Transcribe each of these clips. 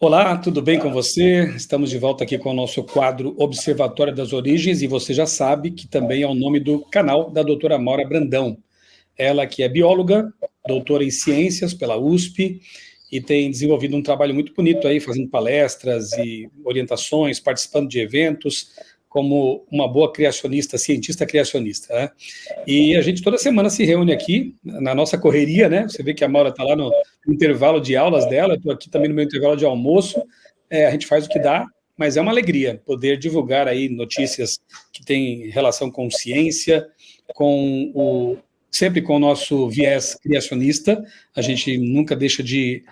Olá, tudo bem com você? Estamos de volta aqui com o nosso quadro Observatório das Origens e você já sabe que também é o nome do canal da doutora Maura Brandão. Ela que é bióloga, doutora em ciências pela USP e tem desenvolvido um trabalho muito bonito aí, fazendo palestras e orientações, participando de eventos, como uma boa criacionista, cientista criacionista, né? E a gente toda semana se reúne aqui, na nossa correria, né? Você vê que a Maura está lá no intervalo de aulas dela, eu estou aqui também no meu intervalo de almoço, a gente faz o que dá, mas é uma alegria poder divulgar aí notícias que têm relação com ciência, sempre com o nosso viés criacionista, a gente nunca deixa de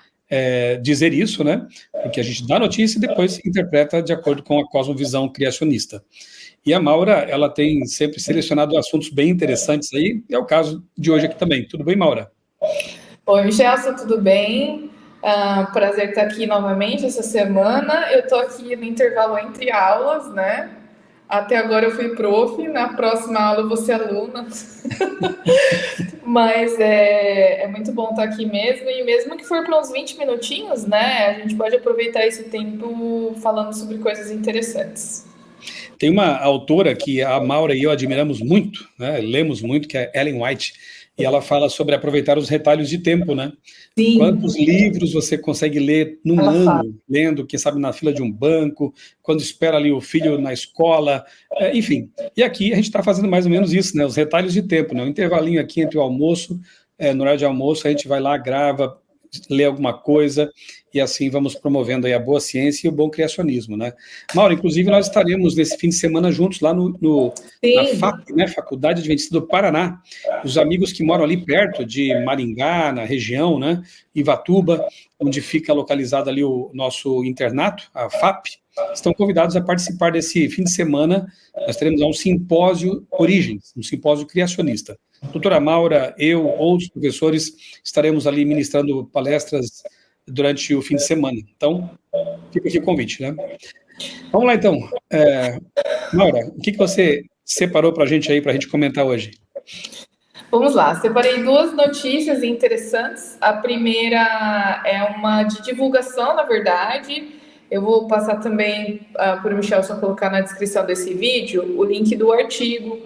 dizer isso, né? Porque a gente dá notícia e depois interpreta de acordo com a cosmovisão criacionista. E a Maura, ela tem sempre selecionado assuntos bem interessantes aí, e é o caso de hoje aqui também. Tudo bem, Maura? Oi, Michelson, tudo bem? Prazer estar aqui novamente essa semana. Eu estou aqui no intervalo entre aulas, né? Até agora eu fui prof, na próxima aula eu vou ser aluna. Mas é muito bom estar aqui mesmo, e mesmo que for para uns 20 minutinhos, né? A gente pode aproveitar esse tempo falando sobre coisas interessantes. Tem uma autora que a Maura e eu admiramos muito, né? Lemos muito, que é Ellen White, e ela fala sobre aproveitar os retalhos de tempo, né? Sim. Quantos livros você consegue ler num ano, lendo, quem sabe na fila de um banco, quando espera ali o filho na escola, enfim. E aqui a gente está fazendo mais ou menos isso, né? Os retalhos de tempo, né? Um intervalinho aqui entre o almoço, no horário de almoço, a gente vai lá, grava, lê alguma coisa, e assim vamos promovendo aí a boa ciência e o bom criacionismo, né? Maura, inclusive nós estaremos nesse fim de semana juntos lá na FAP, né, Faculdade Adventista do Paraná. Os amigos que moram ali perto de Maringá, na região, né, Ivatuba, onde fica localizado ali o nosso internato, a FAP, estão convidados a participar desse fim de semana. Nós teremos um simpósio Origens, um simpósio criacionista. Doutora Maura, eu, outros professores, estaremos ali ministrando palestras durante o fim de semana. Então, fica aqui o convite, né? Vamos lá, então. Maura, o que você separou para a gente comentar hoje? Vamos lá, separei duas notícias interessantes. A primeira é uma de divulgação, na verdade. Eu vou passar também para o Michelson colocar na descrição desse vídeo o link do artigo,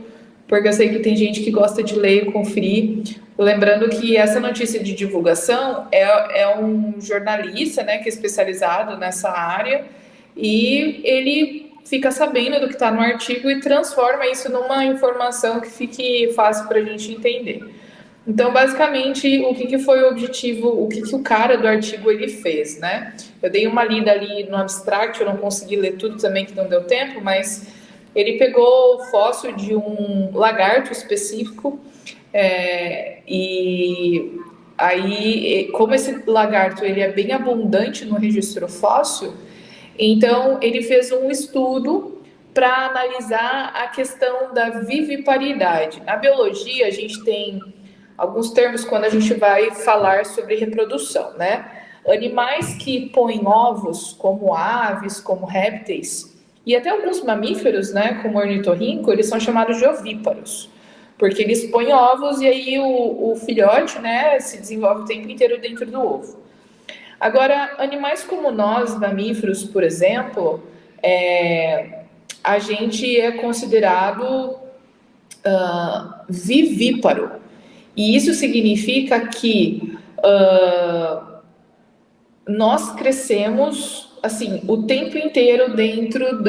porque eu sei que tem gente que gosta de ler e conferir. Lembrando que essa notícia de divulgação é um jornalista, né, que é especializado nessa área, e ele fica sabendo do que está no artigo e transforma isso numa informação que fique fácil para a gente entender. Então, basicamente, o que foi o objetivo, o que o cara do artigo ele fez, né? Eu dei uma lida ali no abstract, eu não consegui ler tudo também, que não deu tempo, mas ele pegou o fóssil de um lagarto específico, e aí, como esse lagarto ele é bem abundante no registro fóssil, então ele fez um estudo para analisar a questão da viviparidade. Na biologia, a gente tem alguns termos quando a gente vai falar sobre reprodução, né? Animais que põem ovos, como aves, como répteis, e até alguns mamíferos, né, como o ornitorrinco, eles são chamados de ovíparos, porque eles põem ovos e aí o filhote, né, se desenvolve o tempo inteiro dentro do ovo. Agora, animais como nós, mamíferos, por exemplo, a gente é considerado vivíparo. E isso significa que nós crescemos assim o tempo inteiro dentro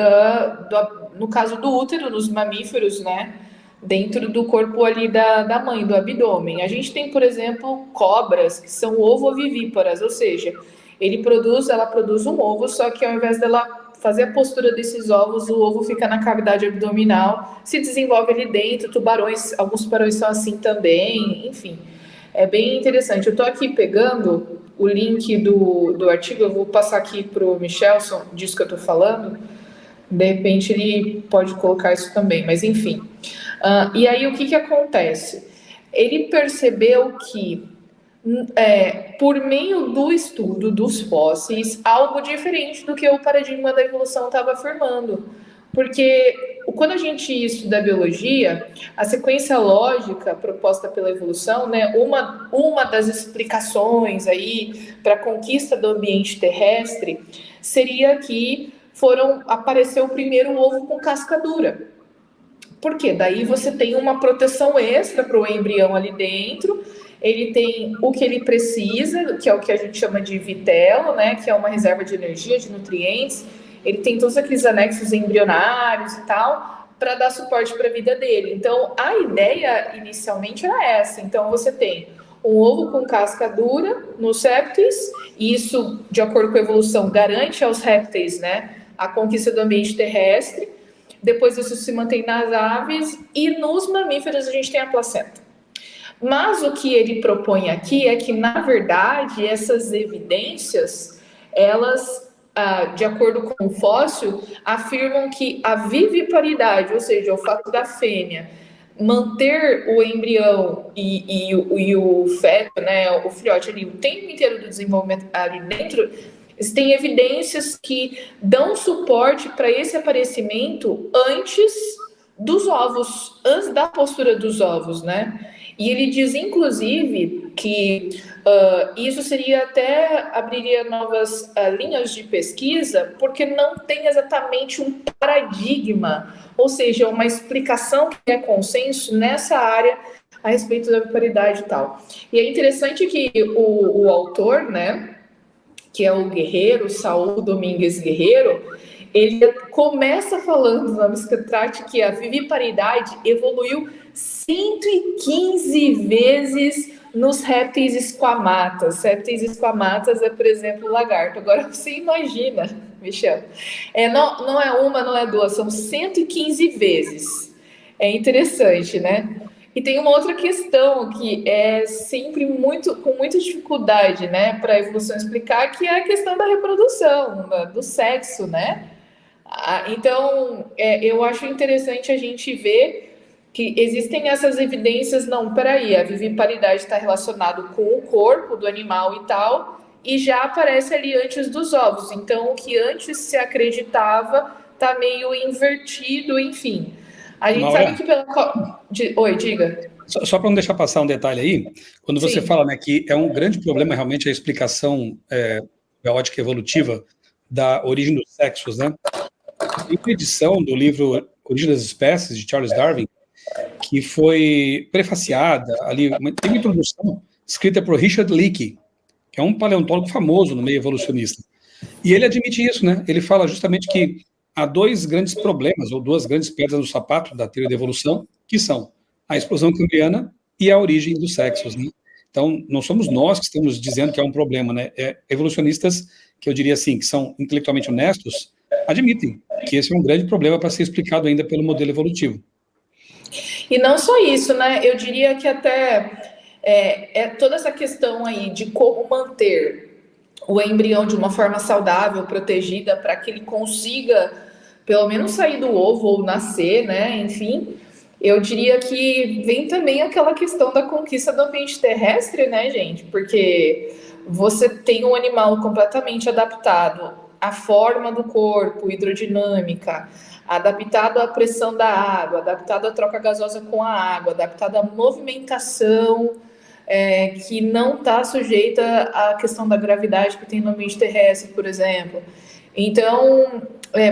no caso do útero, nos mamíferos, né? Dentro do corpo ali da mãe, do abdômen. A gente tem, por exemplo, cobras que são ovovivíparas, ou seja, ela produz um ovo, só que ao invés dela fazer a postura desses ovos, o ovo fica na cavidade abdominal, se desenvolve ali dentro. Tubarões, alguns tubarões são assim também, enfim. É bem interessante. Eu estou aqui pegando o link do artigo, eu vou passar aqui para o Michelson, disso que eu estou falando. De repente ele pode colocar isso também, mas enfim. E aí o que acontece? Ele percebeu que por meio do estudo dos fósseis, algo diferente do que o paradigma da evolução estava afirmando. Porque quando a gente estuda a biologia, a sequência lógica proposta pela evolução, né, uma das explicações aí para a conquista do ambiente terrestre seria que apareceu o primeiro ovo com casca dura. Por quê? Daí você tem uma proteção extra para o embrião ali dentro, ele tem o que ele precisa, que é o que a gente chama de vitelo, né, que é uma reserva de energia, de nutrientes, ele tem todos aqueles anexos embrionários e tal, para dar suporte para a vida dele. Então, a ideia inicialmente era essa. Então, você tem um ovo com casca dura nos répteis, e isso, de acordo com a evolução, garante aos répteis, né, a conquista do ambiente terrestre. Depois isso se mantém nas aves, e nos mamíferos a gente tem a placenta. Mas o que ele propõe aqui é que, na verdade, essas evidências, elas, de acordo com o fóssil, afirmam que a viviparidade, ou seja, o fato da fêmea manter o embrião e o feto, né, o filhote ali, o tempo inteiro do desenvolvimento ali dentro, existem evidências que dão suporte para esse aparecimento antes dos ovos, antes da postura dos ovos, né? E ele diz, inclusive, que isso seria até abriria novas linhas de pesquisa, porque não tem exatamente um paradigma, ou seja, uma explicação que é consenso nessa área a respeito da viparidade e tal. E é interessante que o autor, né, que é o Guerreiro, Saul Domingues Guerreiro, ele começa falando no abstract que a viviparidade evoluiu 115 vezes nos répteis esquamatas. Répteis esquamatas é, por exemplo, o lagarto. Agora você imagina, Michel, não é uma, não é duas, são 115 vezes. É interessante, né? E tem uma outra questão que é sempre com muita dificuldade, né, para a evolução explicar, que é a questão da reprodução, do sexo, né? Então, eu acho interessante a gente ver que existem essas evidências, não, peraí, a viviparidade está relacionada com o corpo do animal e tal, e já aparece ali antes dos ovos. Então, o que antes se acreditava está meio invertido, enfim. A gente sabe que Oi, diga. Só para não deixar passar um detalhe aí, quando você fala, né, que é um grande problema realmente a explicação biológica evolutiva da origem dos sexos, né? Tem uma edição do livro Origem das Espécies, de Charles Darwin, que foi prefaciada ali, tem uma introdução escrita por Richard Leakey, que é um paleontólogo famoso no meio evolucionista. E ele admite isso, né? Ele fala justamente que há dois grandes problemas, ou duas grandes pedras no sapato da teoria da evolução, que são a explosão cambriana e a origem dos sexos, né? Então, não somos nós que estamos dizendo que é um problema, né? Evolucionistas, que eu diria assim, que são intelectualmente honestos, admitem que esse é um grande problema para ser explicado ainda pelo modelo evolutivo. E não só isso, né? Eu diria que até toda essa questão aí de como manter o embrião de uma forma saudável, protegida, para que ele consiga pelo menos sair do ovo ou nascer, né? Enfim, eu diria que vem também aquela questão da conquista do ambiente terrestre, né, gente? Porque você tem um animal completamente adaptado à forma do corpo, hidrodinâmica, adaptado à pressão da água, adaptado à troca gasosa com a água, adaptado à movimentação, que não está sujeita à questão da gravidade que tem no ambiente terrestre, por exemplo. Então,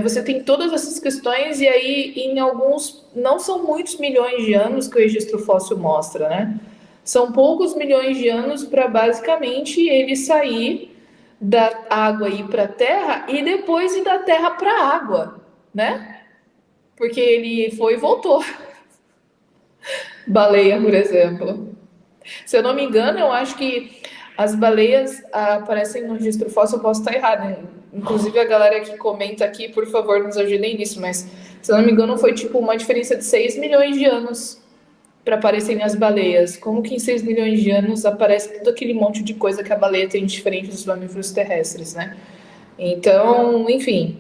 você tem todas essas questões, e aí, em alguns, não são muitos milhões de anos que o registro fóssil mostra, né? São poucos milhões de anos para, basicamente, ele sair da água e ir para a terra, e depois ir da terra para a água, né? Porque ele foi e voltou. Baleia, por exemplo. Se eu não me engano, eu acho que as baleias aparecem no registro fóssil, eu posso estar errado. Inclusive, a galera que comenta aqui, por favor, nos ajudem nisso, mas se eu não me engano, foi tipo uma diferença de 6 milhões de anos para aparecerem as baleias. Como que em 6 milhões de anos aparece todo aquele monte de coisa que a baleia tem diferente dos mamíferos terrestres, né? Então, enfim,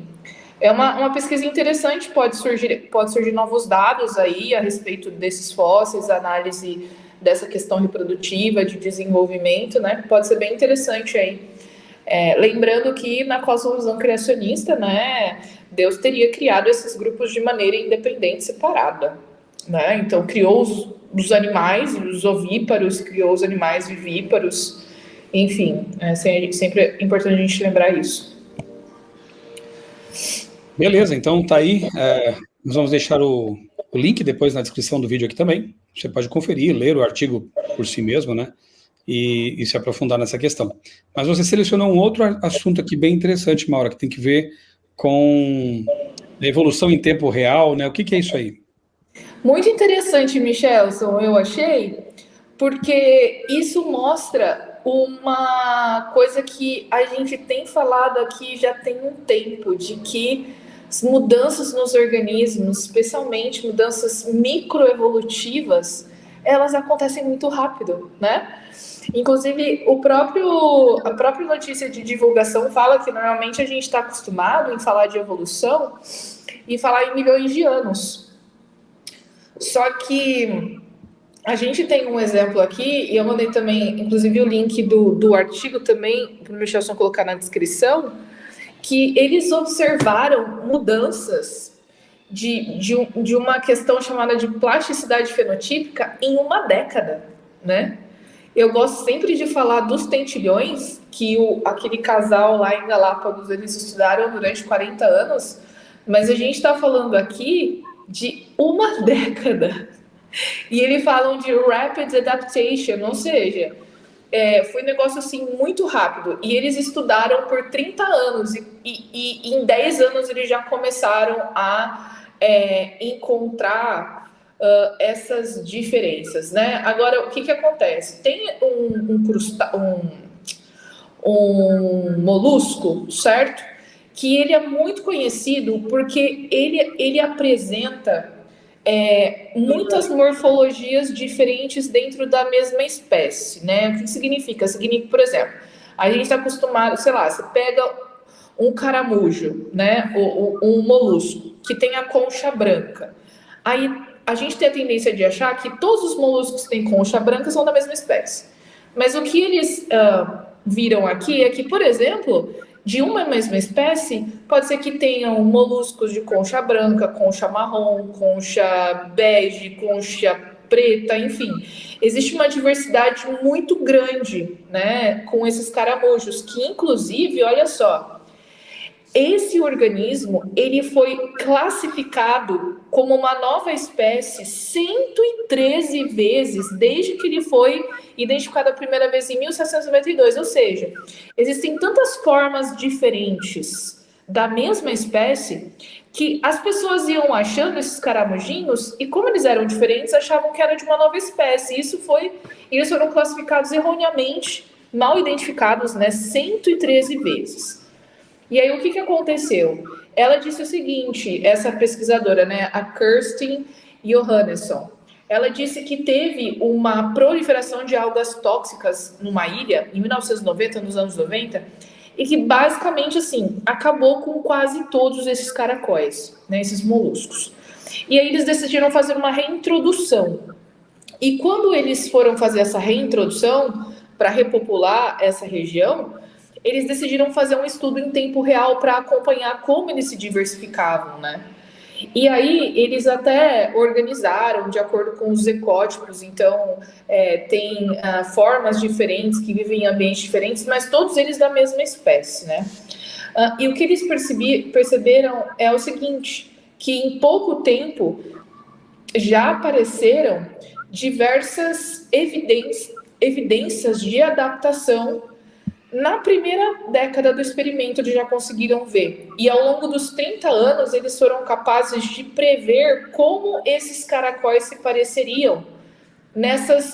é uma pesquisa interessante, pode surgir novos dados aí a respeito desses fósseis, análise dessa questão reprodutiva, de desenvolvimento, né? Pode ser bem interessante aí. Lembrando que na cosmovisão criacionista, né, Deus teria criado esses grupos de maneira independente, separada, né? Então criou os animais, os ovíparos, criou os animais vivíparos, enfim, sempre é importante a gente lembrar isso. Beleza, então tá aí. Nós vamos deixar o link depois na descrição do vídeo aqui também. Você pode conferir, ler o artigo por si mesmo, né? E se aprofundar nessa questão. Mas você selecionou um outro assunto aqui bem interessante, Maura, que tem que ver com a evolução em tempo real, né? O que é isso aí? Muito interessante, Michelson, eu achei, porque isso mostra uma coisa que a gente tem falado aqui já tem um tempo, de que as mudanças nos organismos, especialmente mudanças microevolutivas, elas acontecem muito rápido, né? Inclusive, a própria notícia de divulgação fala que normalmente a gente está acostumado em falar de evolução e falar em milhões de anos. Só que a gente tem um exemplo aqui, e eu mandei também, inclusive, o link do artigo também, para o Michelson colocar na descrição, que eles observaram mudanças de uma questão chamada de plasticidade fenotípica em uma década, né? Eu gosto sempre de falar dos tentilhões, que aquele casal lá em Galápagos, eles estudaram durante 40 anos, mas a gente está falando aqui de uma década. E eles falam de rapid adaptation, ou seja, foi um negócio assim muito rápido. E eles estudaram por 30 anos, e em 10 anos eles já começaram a encontrar essas diferenças, né? Agora, o que acontece? Tem um molusco, certo? Que ele é muito conhecido porque ele apresenta muitas morfologias diferentes dentro da mesma espécie, né? O que significa? Significa, por exemplo, a gente está acostumado, sei lá, você pega um caramujo, né? Um molusco que tem a concha branca. Aí a gente tem a tendência de achar que todos os moluscos que têm concha branca são da mesma espécie. Mas o que eles viram aqui é que, por exemplo, de uma mesma espécie, pode ser que tenham moluscos de concha branca, concha marrom, concha bege, concha preta, enfim. Existe uma diversidade muito grande, né, com esses caramujos, que inclusive, olha só, esse organismo, ele foi classificado como uma nova espécie 113 vezes desde que ele foi identificado a primeira vez em 1792. Ou seja, existem tantas formas diferentes da mesma espécie que as pessoas iam achando esses caramujinhos e, como eles eram diferentes, achavam que era de uma nova espécie. Eles foram classificados erroneamente, mal identificados, né, 113 vezes. E aí, o que aconteceu? Ela disse o seguinte, essa pesquisadora, né, a Kerstin Johannesson, ela disse que teve uma proliferação de algas tóxicas numa ilha, em 1990, nos anos 90, e que basicamente, assim, acabou com quase todos esses caracóis, né, esses moluscos. E aí eles decidiram fazer uma reintrodução. E quando eles foram fazer essa reintrodução, para repopular essa região, eles decidiram fazer um estudo em tempo real para acompanhar como eles se diversificavam, né? E aí eles até organizaram de acordo com os ecótipos, então tem formas diferentes que vivem em ambientes diferentes, mas todos eles da mesma espécie, né? E o que eles perceberam é o seguinte, que em pouco tempo já apareceram diversas evidências de adaptação. Na primeira década do experimento, eles já conseguiram ver. E ao longo dos 30 anos, eles foram capazes de prever como esses caracóis se pareceriam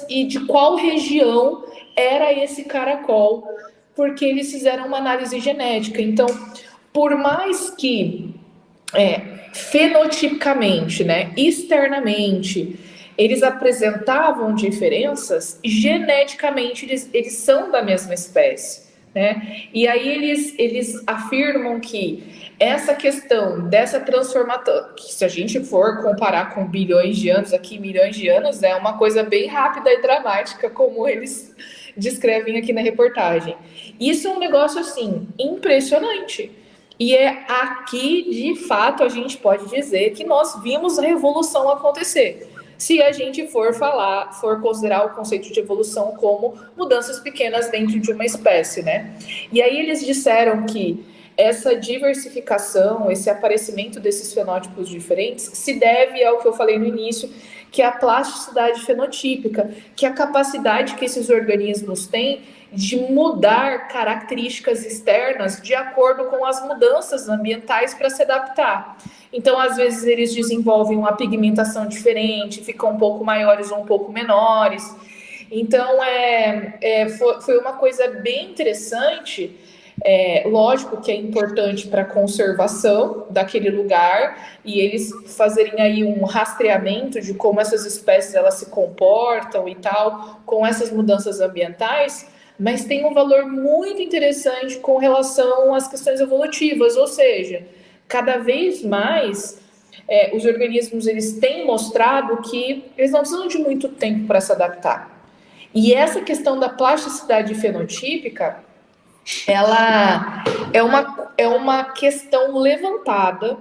e de qual região era esse caracol, porque eles fizeram uma análise genética. Então, por mais que fenotipicamente, né, externamente, eles apresentavam diferenças, geneticamente eles são da mesma espécie. Né? E aí eles afirmam que essa questão dessa transformação, que se a gente for comparar com bilhões de anos, aqui milhões de anos, é uma coisa bem rápida e dramática, como eles descrevem aqui na reportagem. Isso é um negócio, assim, impressionante. E é aqui, de fato, a gente pode dizer que nós vimos a revolução acontecer. Se a gente for considerar o conceito de evolução como mudanças pequenas dentro de uma espécie, né? E aí eles disseram que essa diversificação, esse aparecimento desses fenótipos diferentes, se deve ao que eu falei no início, que é a plasticidade fenotípica, que é a capacidade que esses organismos têm de mudar características externas de acordo com as mudanças ambientais para se adaptar. Então, às vezes, eles desenvolvem uma pigmentação diferente, ficam um pouco maiores ou um pouco menores. Então, foi uma coisa bem interessante. Lógico que é importante para a conservação daquele lugar e eles fazerem aí um rastreamento de como essas espécies elas se comportam e tal, com essas mudanças ambientais, mas tem um valor muito interessante com relação às questões evolutivas, ou seja, cada vez mais os organismos eles têm mostrado que eles não precisam de muito tempo para se adaptar. E essa questão da plasticidade fenotípica, ela é uma questão levantada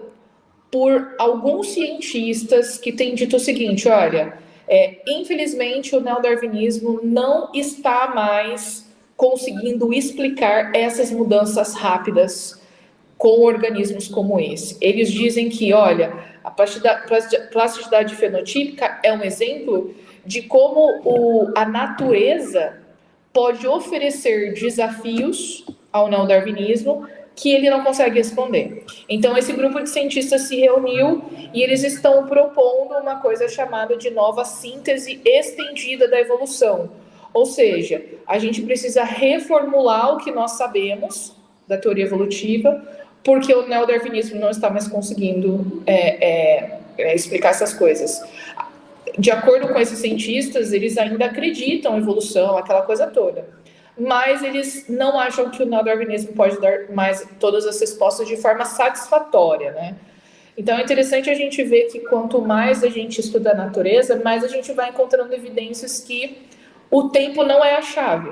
por alguns cientistas que têm dito o seguinte, olha, infelizmente o neodarwinismo não está mais conseguindo explicar essas mudanças rápidas com organismos como esse. Eles dizem que, olha, a plasticidade fenotípica é um exemplo de como a natureza pode oferecer desafios ao neodarwinismo que ele não consegue responder. Então, esse grupo de cientistas se reuniu e eles estão propondo uma coisa chamada de nova síntese estendida da evolução. Ou seja, a gente precisa reformular o que nós sabemos da teoria evolutiva, porque o neodarwinismo não está mais conseguindo explicar essas coisas. De acordo com esses cientistas, eles ainda acreditam em evolução, aquela coisa toda. Mas eles não acham que o neodarwinismo pode dar mais todas as respostas de forma satisfatória, né? Então é interessante a gente ver que quanto mais a gente estuda a natureza, mais a gente vai encontrando evidências que o tempo não é a chave,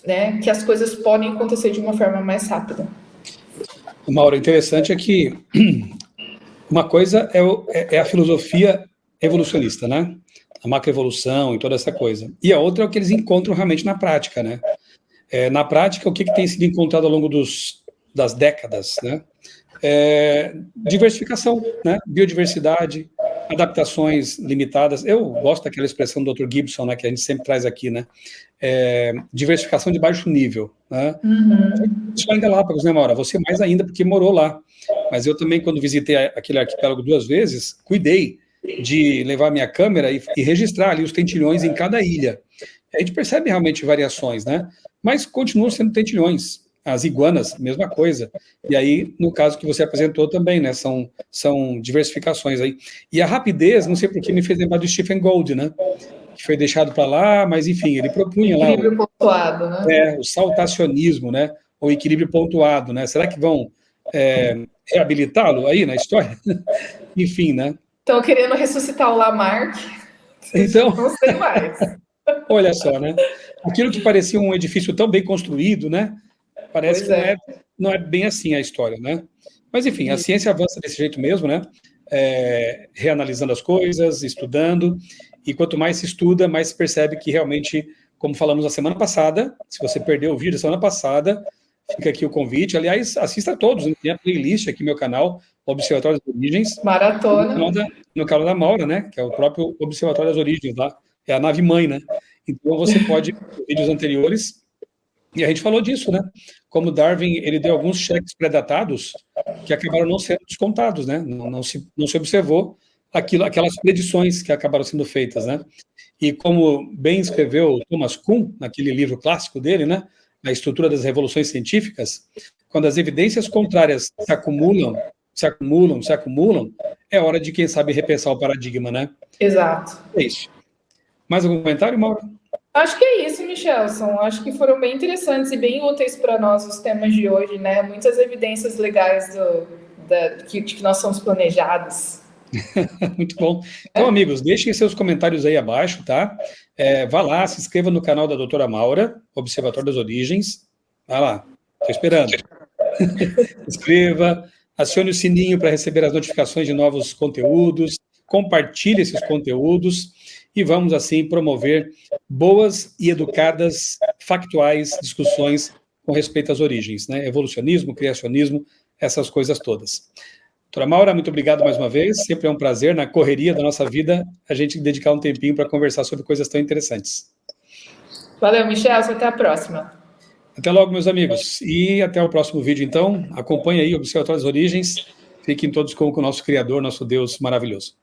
né? Que as coisas podem acontecer de uma forma mais rápida. Mauro, interessante é que uma coisa é a filosofia evolucionista, né? A macroevolução e toda essa coisa. E a outra é o que eles encontram realmente na prática, né? Na prática, o que tem sido encontrado ao longo das décadas, né? Diversificação, né? Biodiversidade, adaptações limitadas. Eu gosto daquela expressão do Dr. Gibson, né? Que a gente sempre traz aqui, né? Diversificação de baixo nível, né? Só em Galápagos, né, Maura? Você mais ainda, porque morou lá. Mas eu também, quando visitei aquele arquipélago 2 vezes, cuidei de levar minha câmera e registrar ali os tentilhões em cada ilha. A gente percebe realmente variações, né? Mas continuam sendo tentilhões. As iguanas, mesma coisa. E aí, no caso que você apresentou também, né? São diversificações aí. E a rapidez, não sei por que me fez lembrar do Stephen Gould, né? Que foi deixado para lá, mas enfim, ele propunha lá equilíbrio pontuado, né? O saltacionismo, né? O equilíbrio pontuado, né? Será que vão reabilitá-lo aí na história? Enfim, né? Estão querendo ressuscitar o Lamarck. Então, não sei mais. Olha só, né? Aquilo que parecia um edifício tão bem construído, né? Parece que não é bem assim a história, né? Mas, enfim, a ciência avança desse jeito mesmo, né? Reanalisando as coisas, estudando, e quanto mais se estuda, mais se percebe que realmente, como falamos na semana passada, se você perdeu o vídeo da semana passada, fica aqui o convite. Aliás, assista a todos, né? Tem a playlist aqui no meu canal, Observatório das Origens. Maratona. No canal da Maura, né? Que é o próprio Observatório das Origens, lá. É a nave mãe, né? Então você pode ver vídeos anteriores, e a gente falou disso, né? Como Darwin, ele deu alguns cheques pré-datados que acabaram não sendo descontados, né? Não se observou aquelas predições que acabaram sendo feitas, né? E como bem escreveu Thomas Kuhn, naquele livro clássico dele, né? A Estrutura das Revoluções Científicas, quando as evidências contrárias se acumulam, é hora de, quem sabe, repensar o paradigma, né? Exato. É isso. Mais algum comentário, Mauro? Acho que é isso, Michelson. Acho que foram bem interessantes e bem úteis para nós os temas de hoje, né? Muitas evidências legais que nós somos planejados. Muito bom. Então, amigos, deixem seus comentários aí abaixo, tá? vá lá, se inscreva no canal da doutora Maura, Observatório das Origens. Vai lá, estou esperando. Se inscreva, acione o sininho para receber as notificações de novos conteúdos, compartilhe esses conteúdos e vamos, assim, promover boas e educadas, factuais discussões com respeito às origens, né? Evolucionismo, criacionismo, essas coisas todas. Doutora Maura, muito obrigado mais uma vez, sempre é um prazer, na correria da nossa vida, a gente dedicar um tempinho para conversar sobre coisas tão interessantes. Valeu, Michel, até a próxima. Até logo, meus amigos, e até o próximo vídeo, então. Acompanhe aí o Observatório das Origens, fiquem todos com o nosso Criador, nosso Deus maravilhoso.